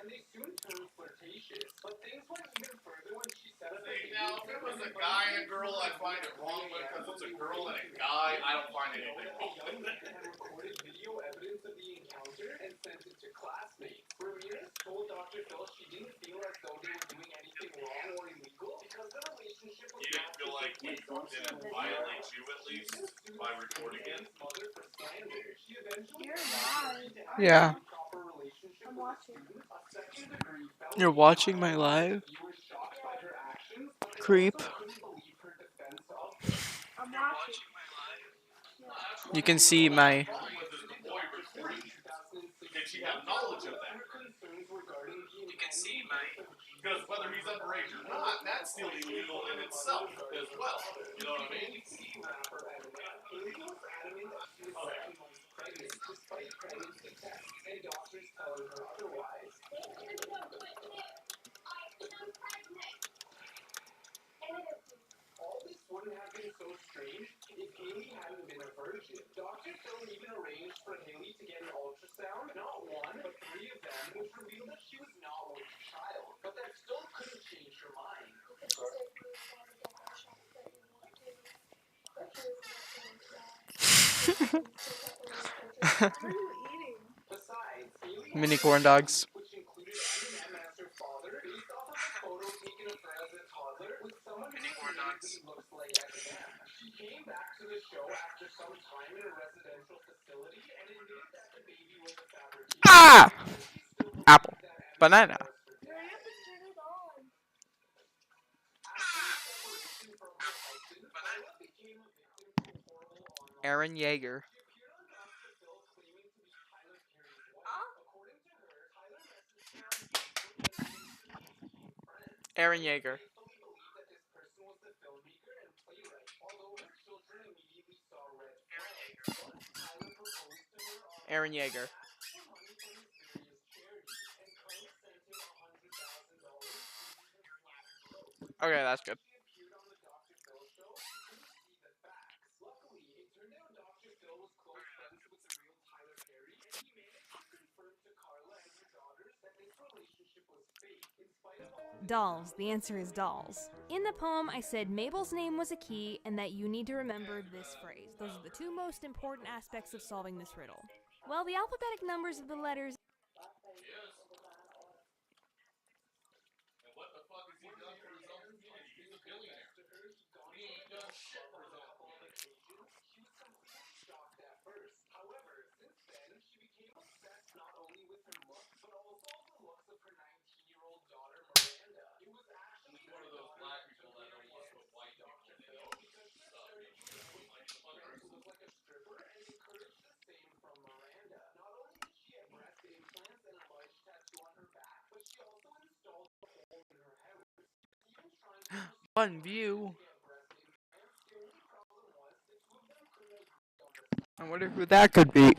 Now, if it was a guy and a girl, I find it wrong, but because it's a girl and a guy, I don't find anything wrong with it. You didn't feel like he didn't violate you at least by recording it? Yeah. I'm watching. You're watching my live? Creep. I'm watching. You can see my... Did she have knowledge of that? You can see my... Because whether he's underage or not, that's still illegal in itself as well. You know what I mean? What are you eating? Mini corn dogs. Mini corn dogs. Ah! Apple. Banana. Hurry up and turn it on. Aaron Yeager. Aaron Yeager. Aaron Yeager. Okay, that's good. Dolls. The answer is dolls. In the poem, I said Mabel's name was a key and that you need to remember this phrase. Those are the two most important aspects of solving this riddle. Well, the alphabetic numbers of the letters... And what the fuck has he done for his own community? He's a billionaire. He ain't done shit for his own community. He's one of those black people that don't want to put white people in any stuff. One view. I wonder who that could be.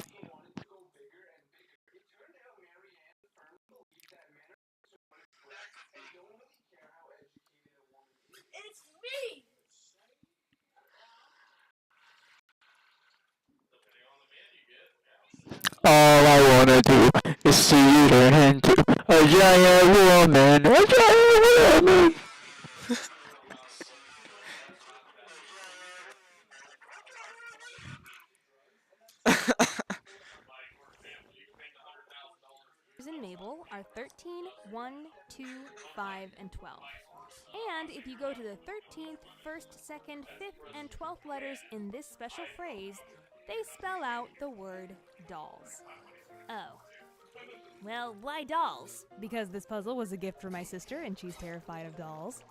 It's me! All I wanna do is see you turn into a giant woman. A giant woman. in Mabel are 13, 1, 2, 5, and 12. And if you go to the 13th, 1st, 2nd, 5th, and 12th letters in this special phrase, they spell out the word dolls. Oh. Well, why dolls? Because this puzzle was a gift for my sister and she's terrified of dolls.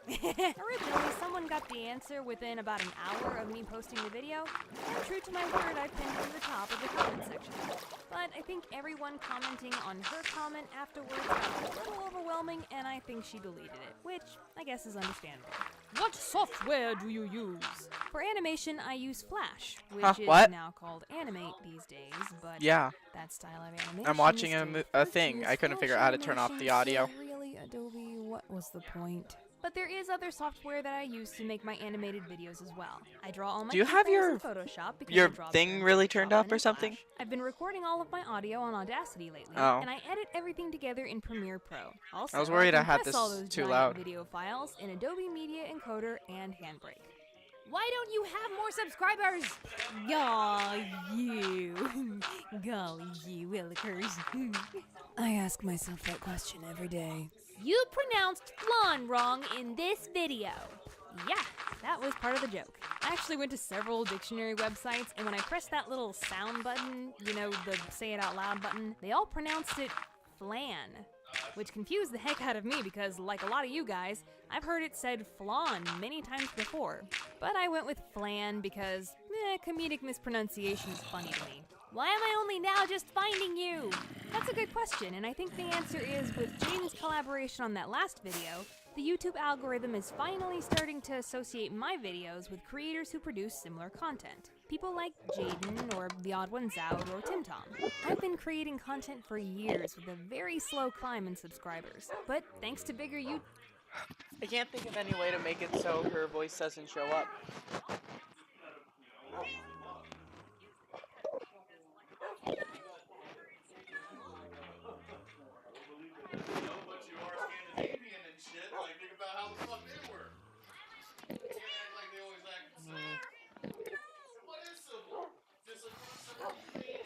Originally, someone got the answer within about an hour of me posting the video, and true to my word, I pinned it to the top of the comment section. But I think everyone commenting on her comment afterwards got a little overwhelming, and I think she deleted it, which I guess is understandable. What software do you use? For animation, I use Flash, which is what? now called Animate these days, but Yeah. that style of animation I'm watching is still a thing. I couldn't figure out how to turn off the audio. Really, Adobe, what was the point? but there is other software that I use to make my animated videos as well. I draw all my Do you have keyframes in Photoshop because your I draw thing very really often turned up in or something? Flash. I've been recording all of my audio on Audacity lately, Oh. and I edit everything together in Premiere Pro. Also, I was worried I had compress this all those too giant loud. video files in Adobe Media Encoder and Handbrake. Why don't you have more subscribers? Aw, you. Golly gee willikers. I ask myself that question every day. You pronounced flan wrong in this video. Yeah, that was part of the joke. I actually went to several dictionary websites, and when I pressed that little sound button, you know, the say it out loud button, they all pronounced it flan, which confused the heck out of me because, like a lot of you guys, I've heard it said flan many times before. But I went with flan because, comedic mispronunciation is funny to me. Why am I only now just finding you? That's a good question, and I think the answer is with Jaden's collaboration on that last video, the YouTube algorithm is finally starting to associate my videos with creators who produce similar content. People like Jaden, or The Odd Ones Out, or Tim Tom. I've been creating content for years with a very slow climb in subscribers, but thanks to bigger YouTube... I can't think of any way to make it so her voice doesn't show up. But you are Scandinavian and shit. Like, think about how the fuck they work. You can't act like they always act the same. What is civil? Just a civil thing.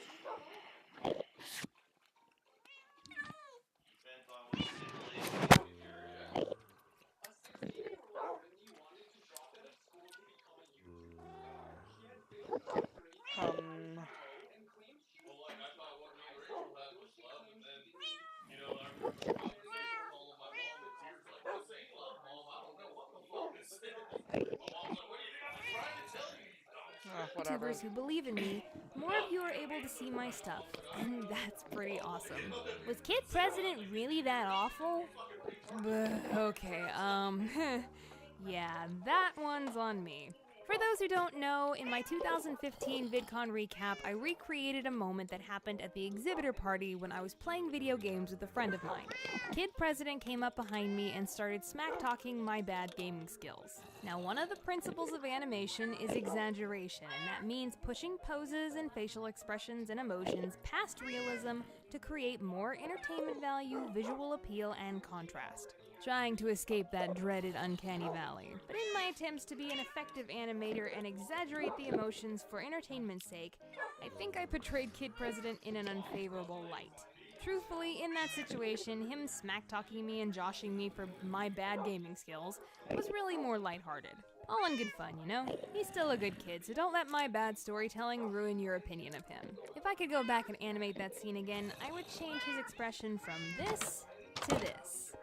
Depends on what stipulation you're Well, like, I thought what me and Rachel had was love, and then, you know, I remember the conversation calling my mom in tears, like, this ain't love, Mom. I don't know what the fuck this is. My mom's like, what are you doing? I'm trying to tell you, you dumb shit. Whatever. YouTubers who believe in me, more of you are able to see my stuff, and that's pretty awesome. Was Kid President really that awful? Okay, yeah, that one's on me. For those who don't know, in my 2015 VidCon recap, I recreated a moment that happened at the exhibitor party when I was playing video games with a friend of mine. Kid President came up behind me and started smack-talking my bad gaming skills. Now, one of the principles of animation is exaggeration, and that means pushing poses and facial expressions and emotions past realism to create more entertainment value, visual appeal, and contrast. Trying to escape that dreaded uncanny valley. But in my attempts to be an effective animator and exaggerate the emotions for entertainment's sake, I think I portrayed Kid President in an unfavorable light. Truthfully, in that situation, him smack-talking me and joshing me for my bad gaming skills was really more lighthearted. All in good fun, you know? He's still a good kid, so don't let my bad storytelling ruin your opinion of him. If I could go back and animate that scene again, I would change his expression from this to this.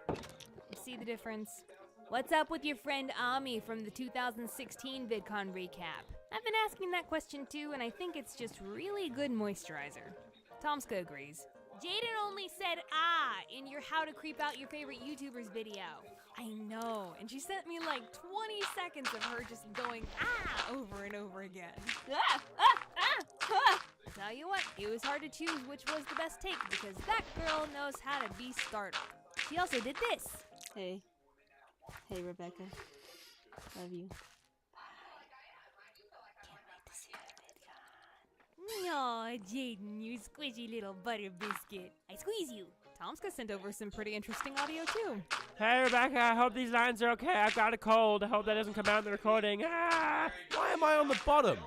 See the difference? What's up with your friend Ami from the 2016 VidCon recap? I've been asking that question too, and I think it's just really good moisturizer. Tomska agrees. Jaden only said in your how to creep out your favorite YouTubers video. I know, and she sent me like 20 seconds of her just going over and over again. Tell you what, it was hard to choose which was the best take because that girl knows how to be startled. She also did this. Hey, Rebecca. Love you. Aw, Jaden, you squishy little butter biscuit. I squeeze you. Tomska sent over some pretty interesting audio too. Hey Rebecca, I hope these lines are okay. I've got a cold. I hope that doesn't come out in the recording. Why am I on the bottom?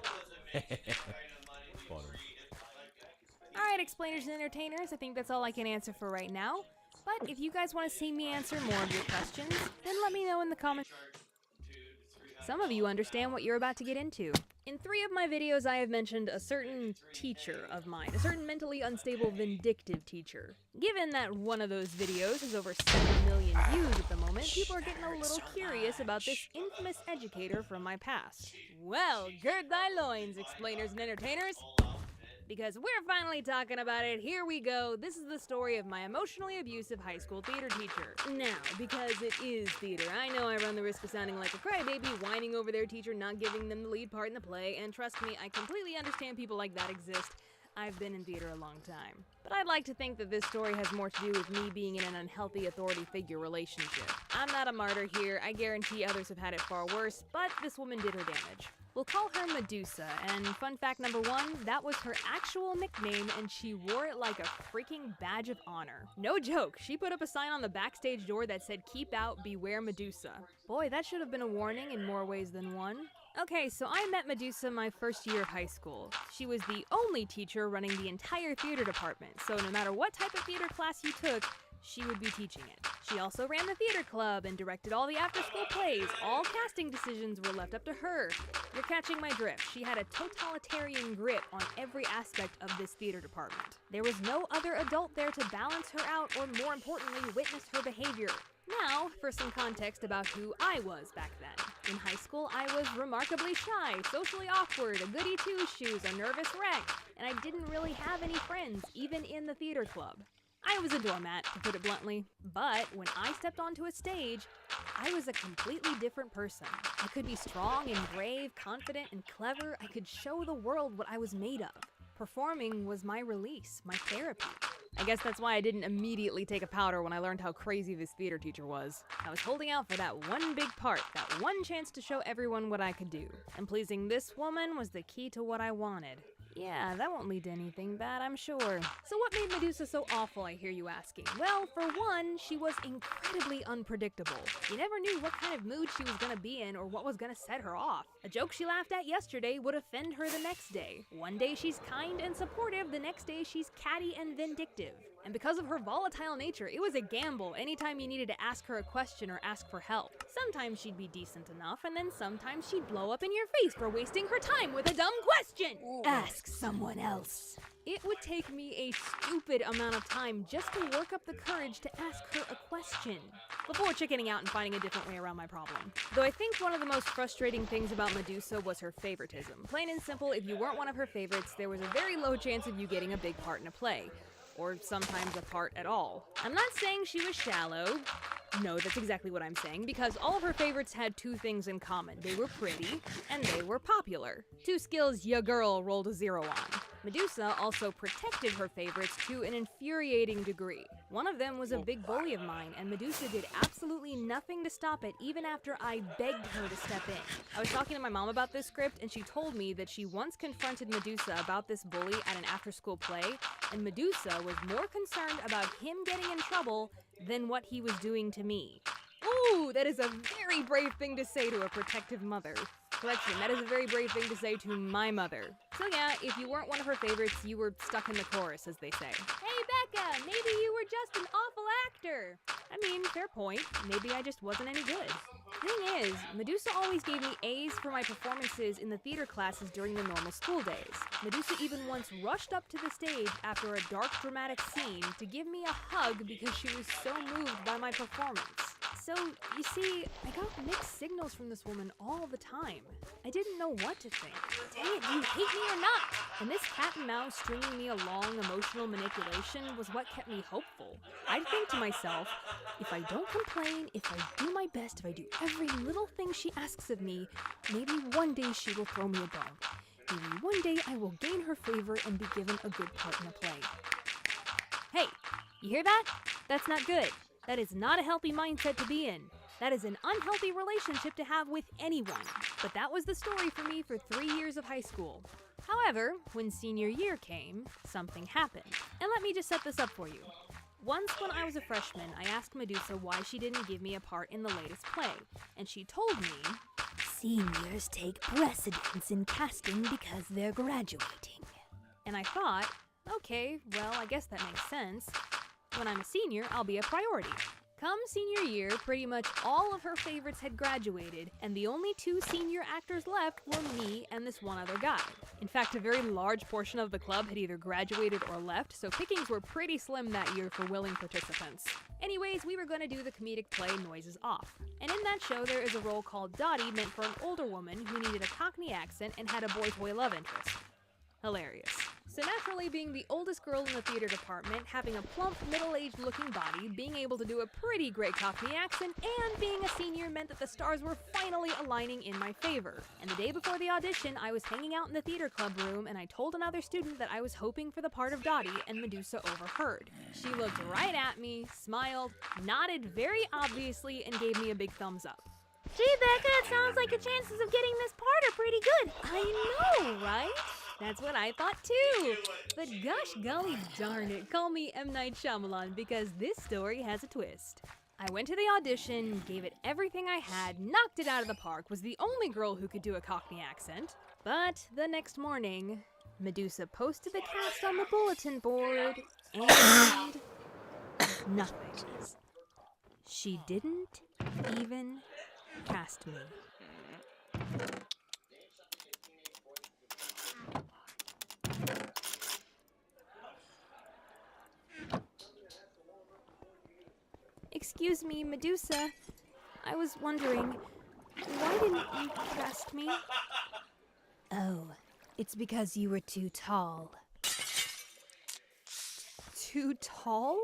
Alright, explainers and entertainers, I think that's all I can answer for right now. But if you guys want to see me answer more of your questions, then let me know in the comments. Some of you understand what you're about to get into. In 3 of my videos, I have mentioned a certain teacher of mine, a certain mentally unstable, vindictive teacher. Given that one of those videos has over 7 million views at the moment, people are getting a little curious about this infamous educator from my past. Well, gird thy loins, explainers and entertainers! Because we're finally talking about it, here we go. This is the story of my emotionally abusive high school theater teacher. Now, because it is theater, I know I run the risk of sounding like a crybaby, whining over their teacher not giving them the lead part in the play, and trust me, I completely understand people like that exist. I've been in theater a long time. But I'd like to think that this story has more to do with me being in an unhealthy authority figure relationship. I'm not a martyr here, I guarantee others have had it far worse, but this woman did her damage. We'll call her Medusa, and fun fact number 1, that was her actual nickname and she wore it like a freaking badge of honor. No joke, she put up a sign on the backstage door that said, "Keep out, beware Medusa." Boy, that should have been a warning in more ways than one. Okay, so I met Medusa my first year of high school. She was the only teacher running the entire theater department, so no matter what type of theater class you took, she would be teaching it. She also ran the theater club and directed all the after-school plays. All casting decisions were left up to her. You're catching my drift. She had a totalitarian grip on every aspect of this theater department. There was no other adult there to balance her out or, more importantly, witness her behavior. Now, for some context about who I was back then. In high school, I was remarkably shy, socially awkward, a goody two-shoes, a nervous wreck, and I didn't really have any friends, even in the theater club. I was a doormat, to put it bluntly, but when I stepped onto a stage, I was a completely different person. I could be strong and brave, confident and clever. I could show the world what I was made of. Performing was my release, my therapy. I guess that's why I didn't immediately take a powder when I learned how crazy this theater teacher was. I was holding out for that one big part, that one chance to show everyone what I could do. And pleasing this woman was the key to what I wanted. Yeah, that won't lead to anything bad, I'm sure. So what made Medusa so awful, I hear you asking? Well, for one, she was incredibly unpredictable. You never knew what kind of mood she was gonna be in or what was gonna set her off. A joke she laughed at yesterday would offend her the next day. One day she's kind and supportive, the next day she's catty and vindictive. And because of her volatile nature, it was a gamble anytime you needed to ask her a question or ask for help. Sometimes she'd be decent enough, and then sometimes she'd blow up in your face for wasting her time with a dumb question. Ask someone else. It would take me a stupid amount of time just to work up the courage to ask her a question, before chickening out and finding a different way around my problem. Though I think one of the most frustrating things about Medusa was her favoritism. Plain and simple, if you weren't one of her favorites, there was a very low chance of you getting a big part in a play. Or sometimes a part at all. I'm not saying she was shallow. No, that's exactly what I'm saying, because all of her favorites had two things in common. They were pretty, and they were popular. Two skills ya girl rolled a 0 on. Medusa also protected her favorites to an infuriating degree. One of them was a big bully of mine, and Medusa did absolutely nothing to stop it even after I begged her to step in. I was talking to my mom about this script, and she told me that she once confronted Medusa about this bully at an after-school play, and Medusa was more concerned about him getting in trouble than what he was doing to me. Ooh, that is a very brave thing to say to a protective mother. Correction, that is a very brave thing to say to my mother. So yeah, if you weren't one of her favorites, you were stuck in the chorus, as they say. Hey Becca, maybe you were just an awful actor. I mean, fair point. Maybe I just wasn't any good. Thing is, Medusa always gave me A's for my performances in the theater classes during the normal school days. Medusa even once rushed up to the stage after a dark, dramatic scene to give me a hug because she was so moved by my performance. So, you see, I got mixed signals from this woman all the time. I didn't know what to think. Dang it, do you hate me or not? And this cat and mouse stringing me along emotional manipulation was what kept me hopeful. I'd think to myself, if I don't complain, if I do my best, if I do every little thing she asks of me, maybe one day she will throw me a bone. Maybe one day I will gain her favor and be given a good part in a play. Hey, you hear that? That's not good. That is not a healthy mindset to be in. That is an unhealthy relationship to have with anyone. But that was the story for me for 3 years of high school. However, when senior year came, something happened. And let me just set this up for you. Once when I was a freshman, I asked Medusa why she didn't give me a part in the latest play. And she told me, seniors take precedence in casting because they're graduating. And I thought, okay, well, I guess that makes sense. When I'm a senior, I'll be a priority. Come senior year, pretty much all of her favorites had graduated, and the only 2 senior actors left were me and this one other guy. In fact, a very large portion of the club had either graduated or left, so pickings were pretty slim that year for willing participants. Anyways, we were going to do the comedic play Noises Off. And in that show, there is a role called Dottie meant for an older woman who needed a Cockney accent and had a boy-toy love interest. Hilarious. So naturally, being the oldest girl in the theater department, having a plump, middle-aged looking body, being able to do a pretty great Cockney accent, and being a senior meant that the stars were finally aligning in my favor. And the day before the audition, I was hanging out in the theater club room, and I told another student that I was hoping for the part of Dottie, and Medusa overheard. She looked right at me, smiled, nodded very obviously, and gave me a big thumbs up. Gee, Becca, it sounds like your chances of getting this part are pretty good. I know, right? That's what I thought too. But gosh golly darn it, call me M. Night Shyamalan because this story has a twist. I went to the audition, gave it everything I had, knocked it out of the park, was the only girl who could do a Cockney accent. But the next morning, Medusa posted the cast on the bulletin board, and nothing. She didn't even cast me. Excuse me, Medusa. I was wondering, why didn't you cast me? Oh, it's because you were too tall. Too tall?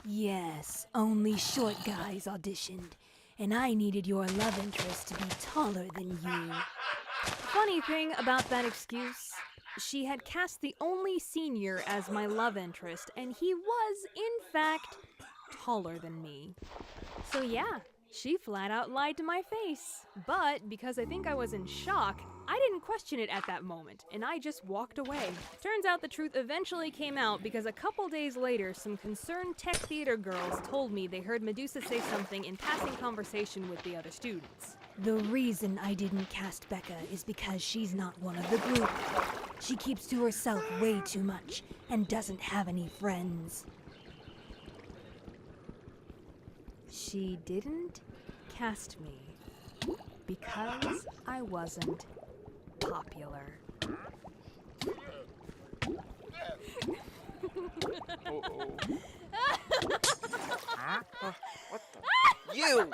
Yes, only short guys auditioned, and I needed your love interest to be taller than you. Funny thing about that excuse, she had cast the only senior as my love interest, and he was, in fact, taller than me. So yeah, she flat out lied to my face. But because I think I was in shock, I didn't question it at that moment, and I just walked away. Turns out the truth eventually came out because a couple days later, some concerned tech theater girls told me they heard Medusa say something in passing conversation with the other students. The reason I didn't cast Becca is because she's not one of the group. She keeps to herself way too much and doesn't have any friends. She didn't cast me because I wasn't popular. You!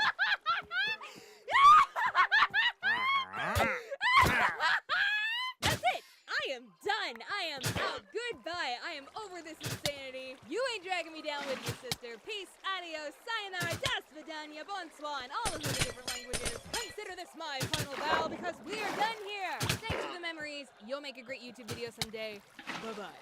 That's it! I am done! I am out! Goodbye! I am over this insanity! You ain't dragging me down with you, sister! Peace, adios, sayonara, das vidania, bonsoir, and all of the different languages. Consider this my final bow because we are done here! Thanks for the memories. You'll make a great YouTube video someday. Bye-bye.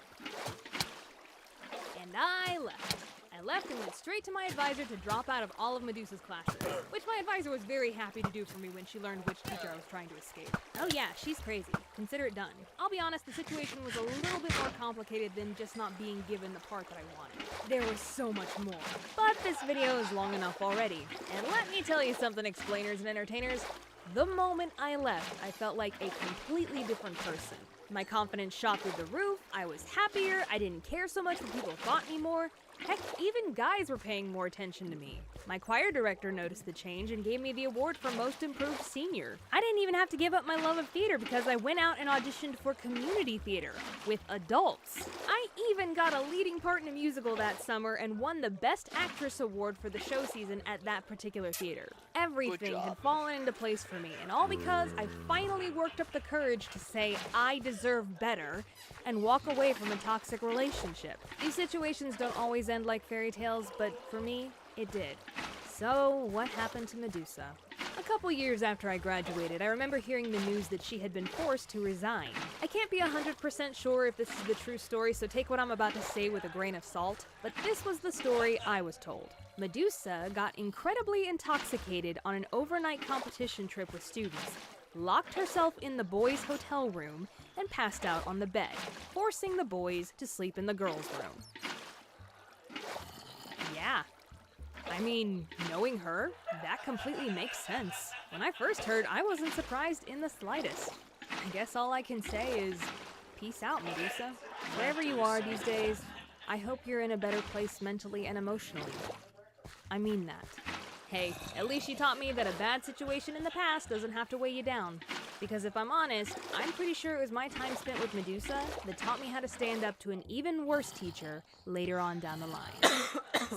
And I left. I left and went straight to my advisor to drop out of all of Medusa's classes, which my advisor was very happy to do for me when she learned which teacher I was trying to escape. Oh yeah, she's crazy. Consider it done. I'll be honest, the situation was a little bit more complicated than just not being given the part that I wanted. There was so much more. But this video is long enough already. And let me tell you something, explainers and entertainers. The moment I left, I felt like a completely different person. My confidence shot through the roof, I was happier, I didn't care so much what people thought anymore. Heck, even guys were paying more attention to me. My choir director noticed the change and gave me the award for Most Improved Senior. I didn't even have to give up my love of theater because I went out and auditioned for community theater with adults. I even got a leading part in a musical that summer and won the Best Actress award for the show season at that particular theater. Everything had fallen into place for me, and all because I finally worked up the courage to say I deserve better and walk away from a toxic relationship. These situations don't always end like fairy tales, but for me, it did. So, what happened to Medusa? A couple years after I graduated, I remember hearing the news that she had been forced to resign. I can't be 100% sure if this is the true story, so take what I'm about to say with a grain of salt, but this was the story I was told. Medusa got incredibly intoxicated on an overnight competition trip with students, locked herself in the boys' hotel room, and passed out on the bed, forcing the boys to sleep in the girls' room. Yeah. I mean, knowing her, that completely makes sense. When I first heard, I wasn't surprised in the slightest. I guess all I can say is, peace out, Medusa. Wherever you are these days, I hope you're in a better place mentally and emotionally. I mean that. Hey, at least she taught me that a bad situation in the past doesn't have to weigh you down. Because if I'm honest, I'm pretty sure it was my time spent with Medusa that taught me how to stand up to an even worse teacher later on down the line.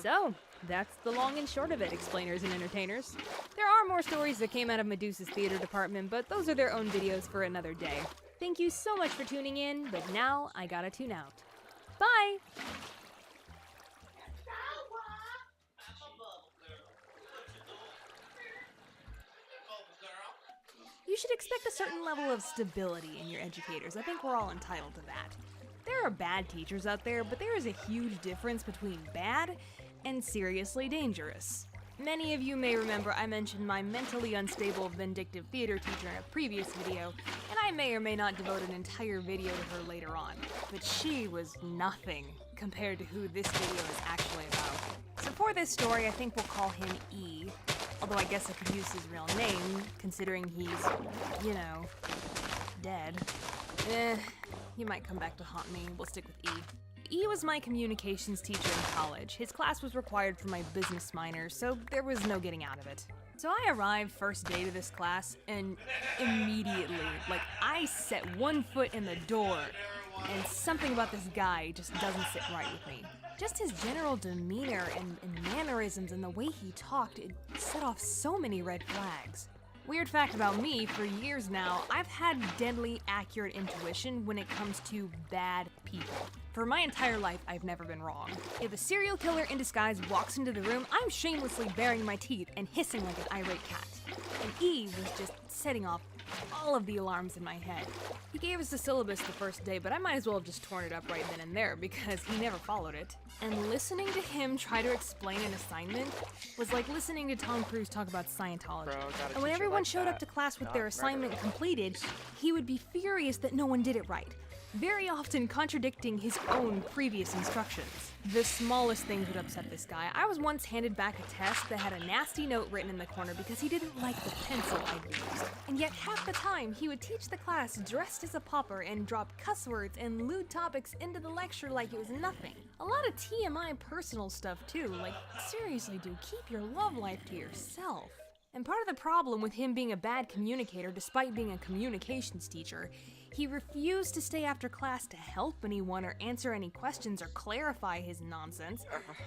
So, that's the long and short of it, explainers and entertainers. There are more stories that came out of Medusa's theater department, but those are their own videos for another day. Thank you so much for tuning in, but now I gotta tune out. Bye! You should expect a certain level of stability in your educators. I think we're all entitled to that. There are bad teachers out there, but there is a huge difference between bad and seriously dangerous. Many of you may remember I mentioned my mentally unstable, vindictive theater teacher in a previous video, and I may or may not devote an entire video to her later on. But she was nothing compared to who this video is actually about. So for this story, I think we'll call him E. Although I guess I could use his real name, considering he's, you know, dead. He might come back to haunt me. We'll stick with E. E was my communications teacher in college. His class was required for my business minor, so there was no getting out of it. So I arrived first day to this class, and immediately, like, I set one foot in the door, and something about this guy just doesn't sit right with me. Just his general demeanor and mannerisms and the way he talked, it set off so many red flags. Weird fact about me, for years now, I've had deadly accurate intuition when it comes to bad people. For my entire life, I've never been wrong. If a serial killer in disguise walks into the room, I'm shamelessly baring my teeth and hissing like an irate cat. And E was just setting off all of the alarms in my head. He gave us the syllabus the first day, but I might as well have just torn it up right then and there because he never followed it. And listening to him try to explain an assignment was like listening to Tom Cruise talk about Scientology. And when everyone showed up to class with their assignment completed, he would be furious that no one did it right, very often contradicting his own previous instructions. The smallest things would upset this guy. I was once handed back a test that had a nasty note written in the corner because he didn't like the pencil I'd used. And yet half the time, he would teach the class dressed as a pauper and drop cuss words and lewd topics into the lecture like it was nothing. A lot of TMI personal stuff too, like seriously dude, keep your love life to yourself. And part of the problem with him being a bad communicator despite being a communications teacher, he refused to stay after class to help anyone or answer any questions or clarify his nonsense,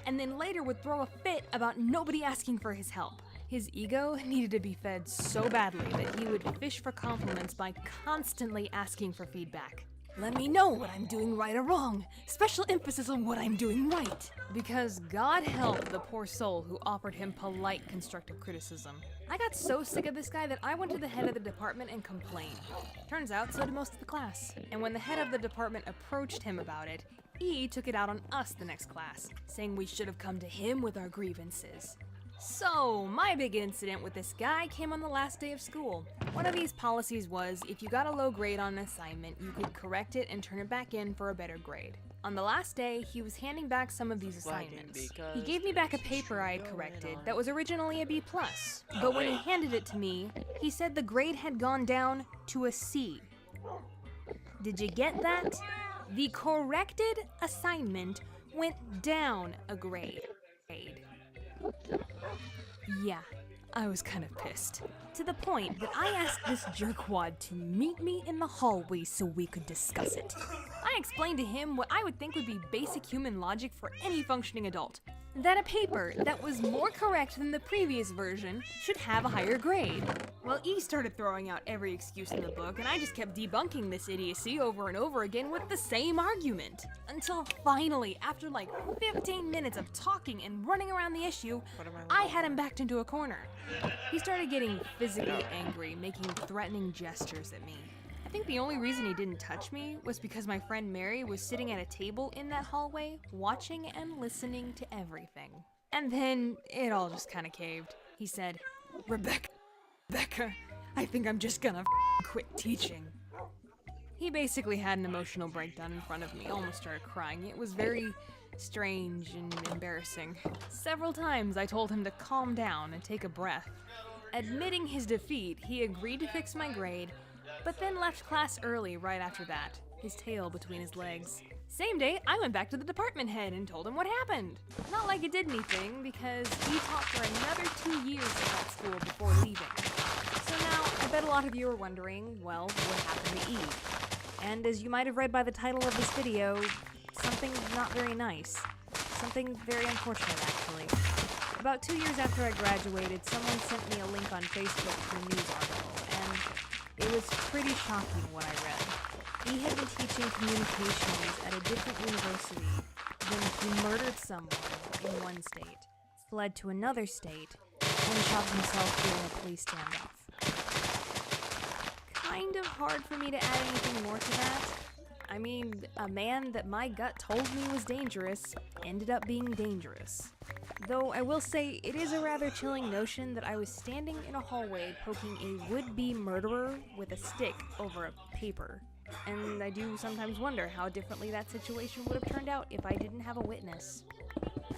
and then later would throw a fit about nobody asking for his help. His ego needed to be fed so badly that he would fish for compliments by constantly asking for feedback. Let me know what I'm doing right or wrong. Special emphasis on what I'm doing right. Because God help the poor soul who offered him polite constructive criticism. I got so sick of this guy that I went to the head of the department and complained. Turns out, so did most of the class. And when the head of the department approached him about it, E took it out on us the next class, saying we should have come to him with our grievances. So, my big incident with this guy came on the last day of school. One of these policies was, if you got a low grade on an assignment, you could correct it and turn it back in for a better grade. On the last day, he was handing back some of these assignments. He gave me back a paper I had corrected that was originally a B+. But when he handed it to me, he said the grade had gone down to a C. Did you get that? The corrected assignment went down a grade. Yeah, I was kind of pissed. To the point that I asked this jerkwad to meet me in the hallway so we could discuss it. I explained to him what I would think would be basic human logic for any functioning adult. That a paper that was more correct than the previous version should have a higher grade. Well, E started throwing out every excuse in the book, and I just kept debunking this idiocy over and over again with the same argument. Until finally, after like 15 minutes of talking and running around the issue, I had him backed into a corner. He started getting physically angry, making threatening gestures at me. I think the only reason he didn't touch me was because my friend Mary was sitting at a table in that hallway, watching and listening to everything. And then it all just kind of caved. He said, Rebecca, I think I'm just gonna quit teaching. He basically had an emotional breakdown in front of me, almost started crying. It was very strange and embarrassing. Several times I told him to calm down and take a breath. Admitting his defeat, he agreed to fix my grade, but then left class early right after that, his tail between his legs. Same day, I went back to the department head and told him what happened. Not like it did anything, because he taught for another 2 years at that school before leaving. So now, I bet a lot of you are wondering, well, what happened to E? And as you might have read by the title of this video, something not very nice. Something very unfortunate, actually. About 2 years after I graduated, someone sent me a link on Facebook to a news article, and it was pretty shocking what I read. He had been teaching communications at a different university when he murdered someone in one state, fled to another state, and shot himself during a police standoff. Kind of hard for me to add anything more to that. I mean, a man that my gut told me was dangerous ended up being dangerous. Though I will say, it is a rather chilling notion that I was standing in a hallway poking a would-be murderer with a stick over a paper. And I do sometimes wonder how differently that situation would have turned out if I didn't have a witness.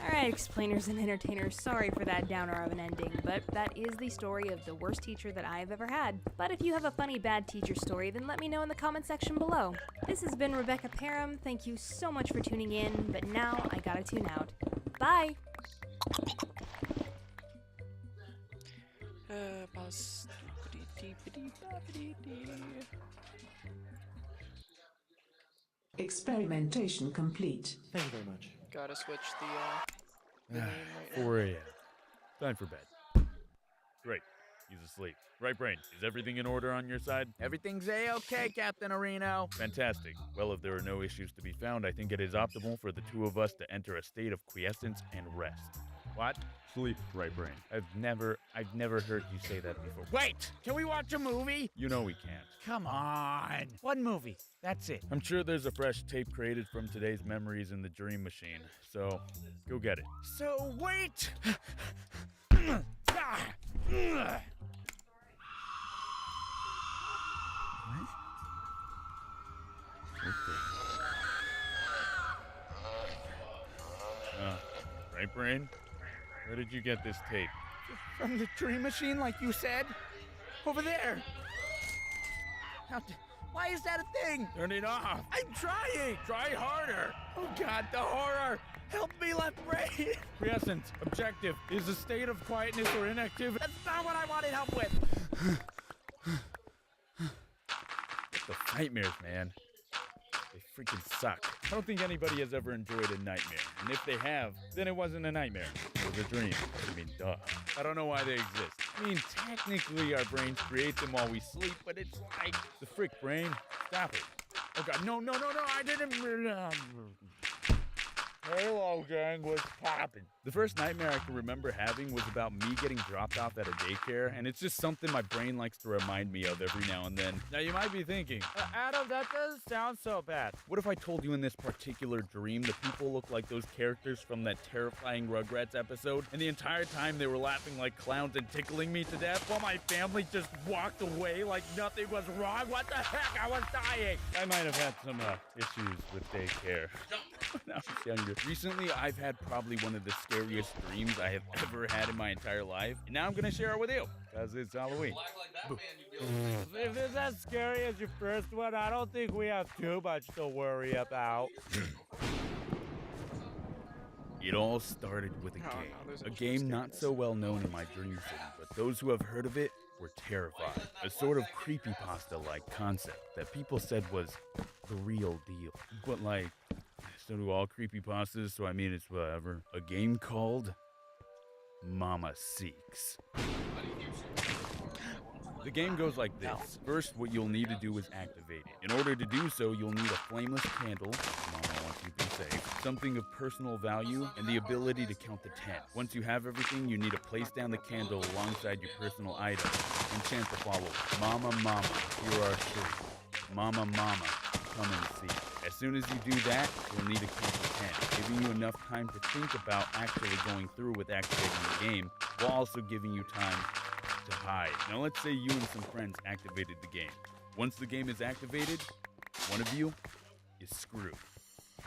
Alright, explainers and entertainers, sorry for that downer of an ending, but that is the story of the worst teacher that I've ever had. But if you have a funny bad teacher story, then let me know in the comment section below. This has been Rebecca Parham, thank you so much for tuning in, but now I gotta tune out. Bye! Experimentation complete. Thank you very much. Gotta switch the name right now. 4 a.m. Time for bed. Great. He's asleep. Right brain, is everything in order on your side? Everything's A-okay, Captain Areno. Fantastic. Well, if there are no issues to be found, I think it is optimal for the two of us to enter a state of quiescence and rest. What? Sleep, right brain. I've never heard you say that before. Wait, can we watch a movie? You know we can't. Come on. One movie. That's it. I'm sure there's a fresh tape created from today's memories in the Dream Machine, so go get it. So wait. Right brain? Where did you get this tape? From the Dream Machine, like you said. Over there. Why is that a thing? Turn it off. I'm trying. Try harder. Oh God, the horror. Help me, left brain. Quiescence. Objective. Is a state of quietness or inactivity. That's not what I wanted help with. The nightmares, man. They freaking suck. I don't think anybody has ever enjoyed a nightmare. And if they have, then it wasn't a nightmare. It was a dream. I mean, duh. I don't know why they exist. I mean, technically our brains create them while we sleep, but it's like the frick brain. Stop it. Oh God, no, I didn't. Hello, gang, what's poppin'? The first nightmare I can remember having was about me getting dropped off at a daycare, and it's just something my brain likes to remind me of every now and then. Now, you might be thinking, Adam, that doesn't sound so bad. What if I told you in this particular dream the people look like those characters from that terrifying Rugrats episode, and the entire time they were laughing like clowns and tickling me to death while my family just walked away like nothing was wrong? What the heck? I was dying! I might have had some issues with daycare when I was younger. Recently, I've had probably one of the scariest dreams I have ever had in my entire life, and now I'm gonna share it with you, because it's Halloween. If it's as scary as your first one, I don't think we have too much to worry about. It all started with a game not so well known in my dream city, but those who have heard of it were terrified. A sort of creepypasta-like concept that people said was the real deal. But like, so do all creepypastas, so I mean it's whatever. A game called Mama Seeks. The game goes like this. First, what you'll need to do is activate it. In order to do so, you'll need a flameless candle, Mama wants you to be safe, something of personal value, and the ability to count to 10. Once you have everything, you need to place down the candle alongside your personal item and chant the following. Mama, mama, here are three. Mama, mama, come and see. As soon as you do that, you'll need to count to 10, giving you enough time to think about actually going through with activating the game, while also giving you time to hide. Now let's say you and some friends activated the game. Once the game is activated, one of you is screwed.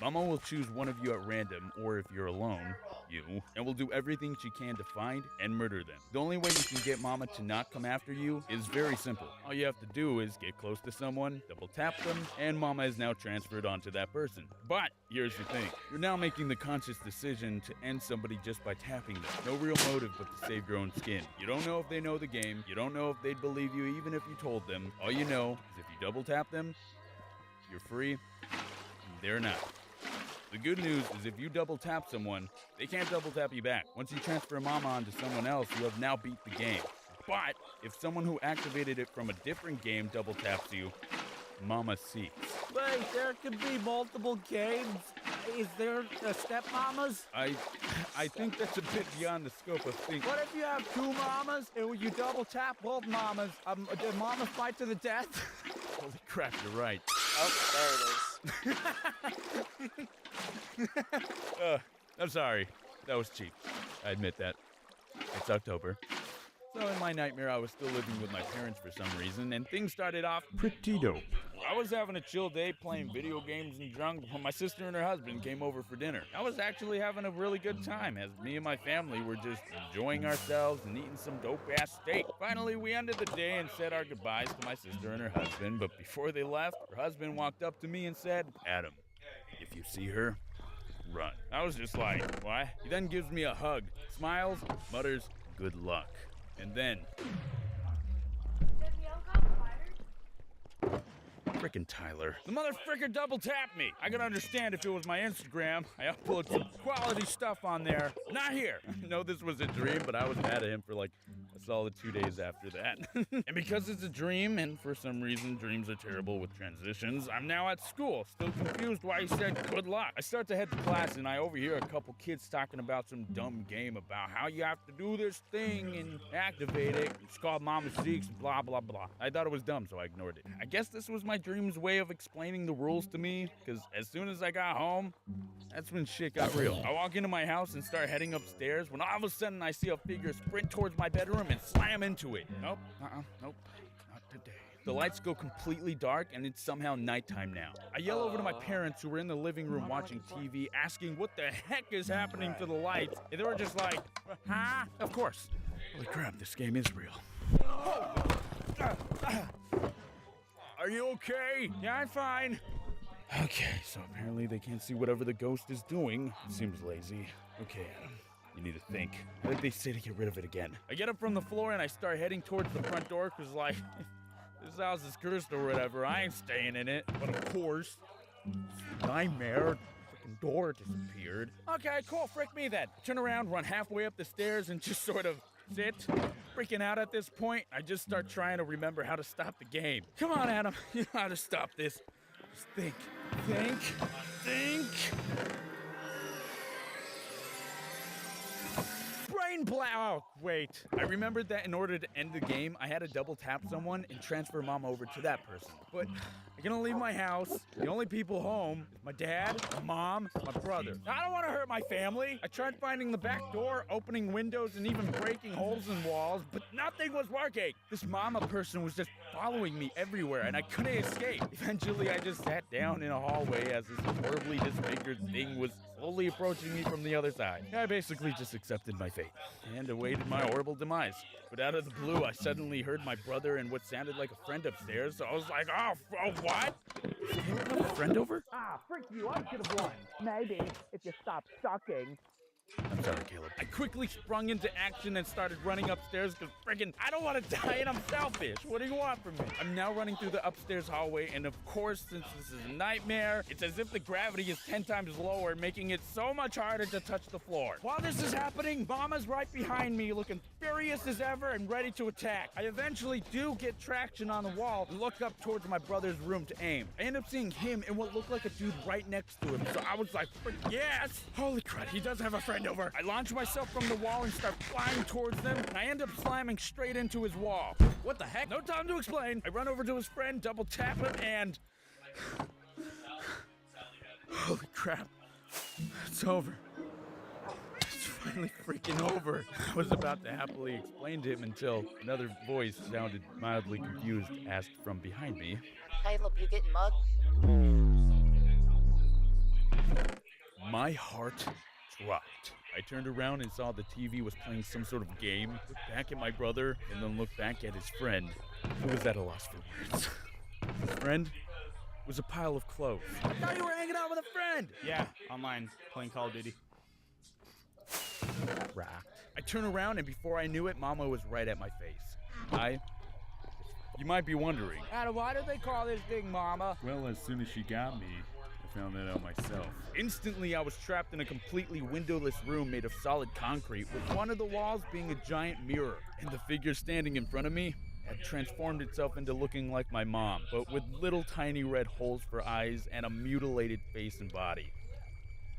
Mama will choose one of you at random, or if you're alone, you, and will do everything she can to find and murder them. The only way you can get Mama to not come after you is very simple. All you have to do is get close to someone, double tap them, and Mama is now transferred onto that person. But here's the thing. You're now making the conscious decision to end somebody just by tapping them. No real motive but to save your own skin. You don't know if they know the game. You don't know if they'd believe you even if you told them. All you know is if you double tap them, you're free, and they're not. The good news is if you double tap someone, they can't double tap you back. Once you transfer Mama onto someone else, you have now beat the game. But if someone who activated it from a different game double taps you, Mama Seeks. Wait, there could be multiple games. Is there stepmamas? I think that's a bit beyond the scope of things. What if you have two mamas and you double tap both mamas? Did mama fight to the death? Holy crap, you're right. Oh, there it is. I'm sorry. That was cheap. I admit that. It's October. So in my nightmare, I was still living with my parents for some reason, and things started off pretty dope. I was having a chill day playing video games and drunk when my sister and her husband came over for dinner. I was actually having a really good time as me and my family were just enjoying ourselves and eating some dope-ass steak. Finally, we ended the day and said our goodbyes to my sister and her husband, but before they left, her husband walked up to me and said, "Adam, if you see her, run." I was just like, "Why?" He then gives me a hug, smiles, mutters, "Good luck." And then... Frickin' Tyler. The motherfricker double tapped me. I could understand if it was my Instagram. I upload some quality stuff on there. Not here. I know this was a dream, but I was mad at him for like a solid 2 days after that. And because it's a dream, and for some reason dreams are terrible with transitions, I'm now at school, still confused why he said good luck. I start to head to class and I overhear a couple kids talking about some dumb game about how you have to do this thing and activate it. It's called Mama Seeks, blah, blah, blah. I thought it was dumb, so I ignored it. I guess this was my dream's way of explaining the rules to me, because as soon as I got home, that's when shit got real. I walk into my house and start heading upstairs when all of a sudden I see a figure sprint towards my bedroom and slam into it. Nope, nope, not today. The lights go completely dark and it's somehow nighttime now. I yell over to my parents who were in the living room watching TV, asking what the heck is happening to the lights, and they were just like, huh? Of course. Holy crap, this game is real. Are you okay? Yeah, I'm fine. Okay, so apparently they can't see whatever the ghost is doing. It seems lazy. Okay, Adam, you need to think. How did they say to get rid of it again? I get up from the floor and I start heading towards the front door because, like, this house is cursed or whatever. I ain't staying in it. But of course, nightmare. Freaking door disappeared. Okay, cool. Frick me then. Turn around, run halfway up the stairs, and just sort of sit. Freaking out at this point, I just start trying to remember how to stop the game. Come on, Adam. You know how to stop this. Just think. Brain blow. Wait. I remembered that in order to end the game, I had to double tap someone and transfer Mom over to that person. But I'm gonna leave my house. The only people home is my dad, my mom, my brother. I don't want to hurt my family. I tried finding the back door, opening windows, and even breaking holes in walls, but nothing was working. This mama person was just following me everywhere, and I couldn't escape. Eventually, I just sat down in a hallway as this horribly disfigured thing was slowly approaching me from the other side. I basically just accepted my fate and awaited my horrible demise. But out of the blue, I suddenly heard my brother and what sounded like a friend upstairs, so I was like, oh what? Is Caleb have a friend over? Ah, frick you, I could have won. Maybe, if you stop sucking. I'm sorry, Caleb. I quickly sprung into action and started running upstairs because friggin' I don't want to die and I'm selfish. What do you want from me? I'm now running through the upstairs hallway, and of course, since this is a nightmare, it's as if the gravity is 10 times lower, making it so much harder to touch the floor. While this is happening, Mama's right behind me, looking furious as ever and ready to attack. I eventually do get traction on the wall and look up towards my brother's room to aim. I end up seeing him and what looked like a dude right next to him, so I was like, yes! Holy crap, he does have a friend over. I launch myself from the wall and start flying towards them, and I end up slamming straight into his wall. What the heck? No time to explain. I run over to his friend, double tap him, and... Holy crap. It's over. It's finally freaking over. I was about to happily explain to him until another voice sounded mildly confused, asked from behind me. Caleb, you getting mugged? My heart dropped. I turned around and saw the TV was playing some sort of game, looked back at my brother, and then looked back at his friend, who was at a loss for words. His friend was a pile of clothes. I thought you were hanging out with a friend! Yeah, online, playing Call of Duty. Rocked. I turn around, and before I knew it, Mama was right at my face. You might be wondering, Adam, why did they call this thing Mama? Well, as soon as she got me, I found that out myself. Instantly, I was trapped in a completely windowless room made of solid concrete, with one of the walls being a giant mirror, and the figure standing in front of me had transformed itself into looking like my mom, but with little tiny red holes for eyes and a mutilated face and body.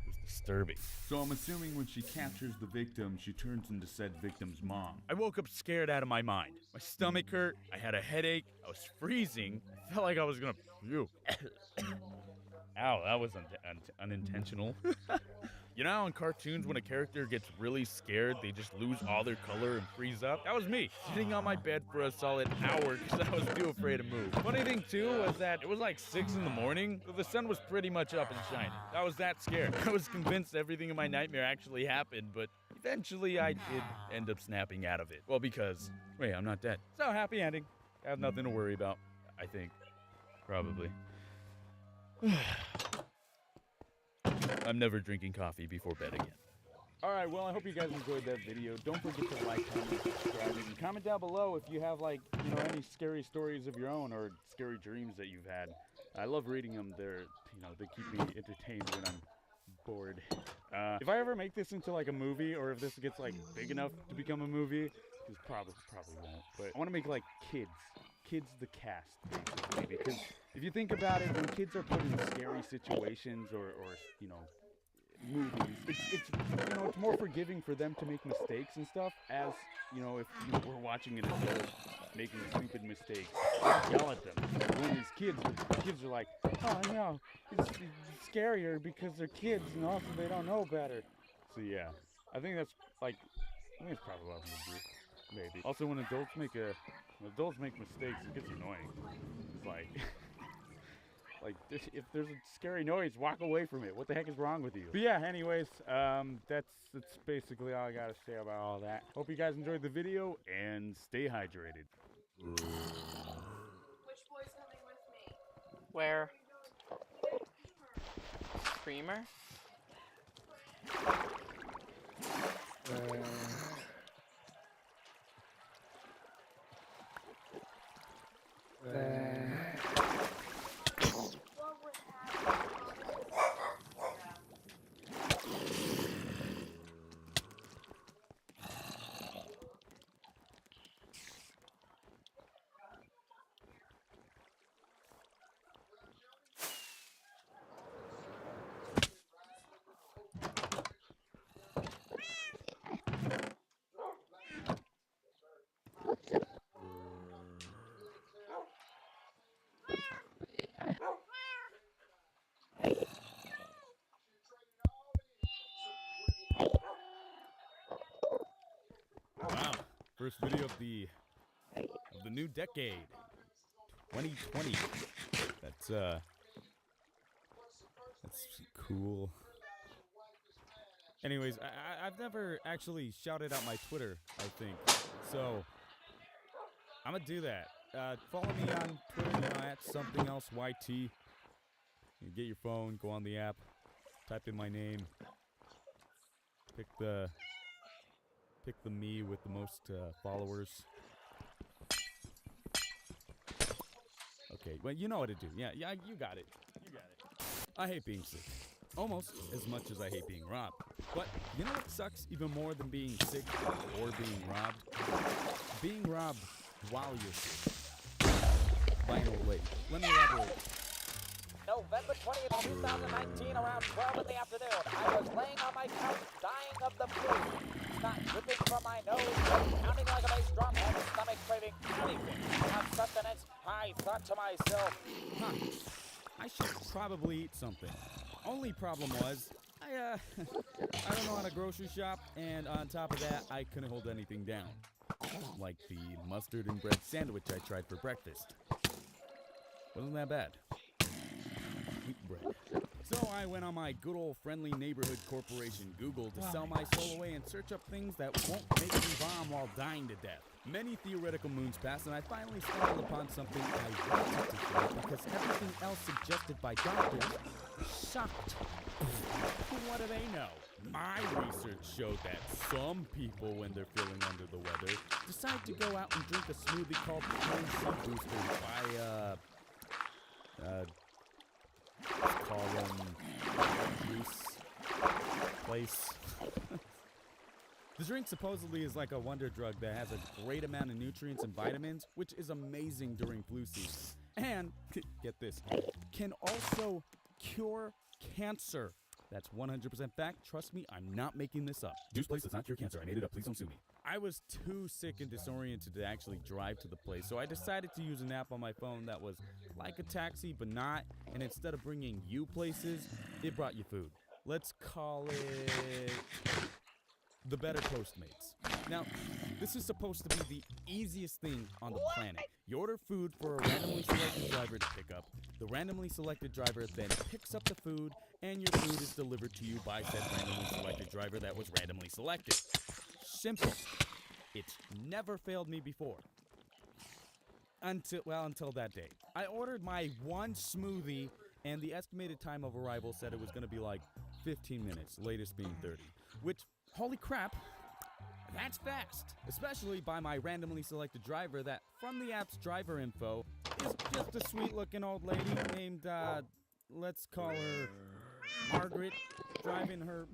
It was disturbing. So I'm assuming when she captures the victim, she turns into said victim's mom. I woke up scared out of my mind. My stomach hurt, I had a headache, I was freezing, I felt like I was gonna puke. Ow, that was unintentional. You know how in cartoons when a character gets really scared, they just lose all their color and freeze up? That was me, sitting on my bed for a solid hour because I was too afraid to move. Funny thing too was that it was like 6 in the morning, so the sun was pretty much up and shining. I was that scared. I was convinced everything in my nightmare actually happened, but eventually I did end up snapping out of it. Well, because, wait, I'm not dead. So happy ending. I have nothing to worry about, I think. Probably. I'm never drinking coffee before bed again. Alright, well, I hope you guys enjoyed that video. Don't forget to like, comment, subscribe, and comment down below if you have, like, you know, any scary stories of your own or scary dreams that you've had. I love reading them. They're, you know, they keep me entertained when I'm bored. If I ever make this into, like, a movie, or if this gets, like, big enough to become a movie, because probably won't, but I want to make, like, Kids the cast, basically, because if you think about it, when kids are put in scary situations or you know, movies, it's you know, it's more forgiving for them to make mistakes and stuff, as, you know, if you were watching an adult making stupid mistakes, yell at them. When it's kids are like, oh no, it's scarier because they're kids and also they don't know better. So yeah, I think that's probably what I'm gonna do. Maybe. Also, when adults make mistakes, it gets annoying. It's like, if there's a scary noise, walk away from it. What the heck is wrong with you? But yeah, anyways, that's basically all I gotta say about all that. Hope you guys enjoyed the video and stay hydrated. Which boy's coming with me? Where? Creamer? Wow, first video of the new decade, 2020. That's cool. Anyways, I've never actually shouted out my Twitter, I think. So, I'm gonna do that. Follow me on Twitter, you know, at something else YT. You get your phone, go on the app, type in my name, pick the me with the most followers. Okay, well, you know what to do. Yeah, you got it. I hate being sick. Almost as much as I hate being robbed. But you know what sucks even more than being sick or being robbed? Being robbed while you're sick. By an old lady. Let me elaborate. November 20th, 2019, around 12 in the afternoon, I was laying on my couch, dying of the flu. Snot dripping from my nose, pounding like a bass drum, and stomach craving anything. Without sustenance, I thought to myself, I should probably eat something. Only problem was, I don't know how to grocery shop, and on top of that, I couldn't hold anything down. Like the mustard and bread sandwich I tried for breakfast. Wasn't that bad. Wheat bread. So I went on my good old friendly neighborhood corporation Google to sell my soul away and search up things that won't make me vom while dying to death. Many theoretical moons passed and I finally stumbled upon something I wanted to try because everything else suggested by doctors sucked. What do they know? My research showed that some people, when they're feeling under the weather, decide to go out and drink a smoothie called Vitamin C Boosters by, let's call them Juice Place. The drink supposedly is like a wonder drug that has a great amount of nutrients and vitamins, which is amazing during flu season. And, get this, can also cure cancer. That's 100% fact. Trust me, I'm not making this up. Juice Place does not cure cancer. I made it up. Please don't sue me. I was too sick and disoriented to actually drive to the place, so I decided to use an app on my phone that was like a taxi, but not. And instead of bringing you places, it brought you food. Let's call it the Better Postmates. Now, this is supposed to be the easiest thing on the planet. You order food for a randomly selected driver to pick up. The randomly selected driver then picks up the food, and your food is delivered to you by said randomly selected driver that was randomly selected. Simple. It's never failed me before. Until that day. I ordered my one smoothie, and the estimated time of arrival said it was going to be like 15 minutes, latest being 30. Which, holy crap, that's fast. Especially by my randomly selected driver that, from the app's driver info, is just a sweet-looking old lady named, let's call her Margaret, driving her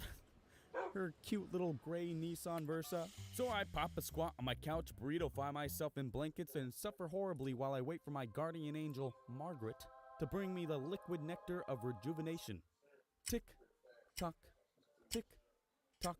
cute little gray Nissan Versa. So I pop a squat on my couch, burrito-fy myself in blankets, and suffer horribly while I wait for my guardian angel, Margaret, to bring me the liquid nectar of rejuvenation. Tick, tock, tick, tock.